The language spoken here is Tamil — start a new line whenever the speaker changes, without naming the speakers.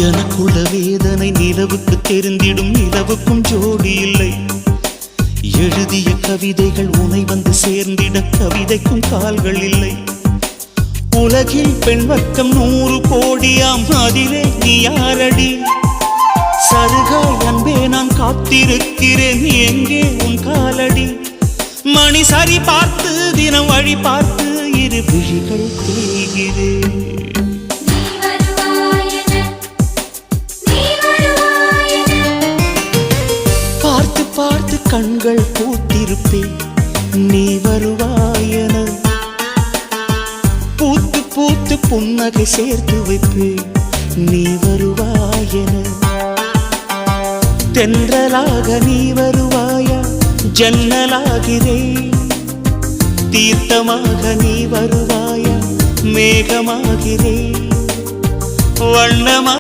எனக்குள்ள வேதனை நிலவுக்கு தெரிந்திடும், நிலவுக்கும் ஜோடி இல்லை. எழுதிய கவிதைகள் உனை வந்து சேர்ந்திட கவிதைக்கும் கால்கள் இல்லை. உலகில் பெண் வர்க்கம் 100 கோடியாம், அதிலே நீ யாரடி? சருகாய் அன்பே நான் காத்திருக்கிறேன், எங்கே உன் காலடி? மணி சரி பார்த்து தினம் வழி பார்த்து இரு விழிகள் தேய்கிறேன். பார்த்து பார்த்து கண்கள் பூத்திருப்பேன், நீ வருவாயென. பூத்து பூத்து புன்னகை சேர்த்து வைப்பேன், நீ வருவாயென. தென்றலாக நீ வருவாயா? ஜன்னலாகிறேன். தீர்த்தமாக நீ வருவாயா? மேகமாகிறேன். வண்ணமா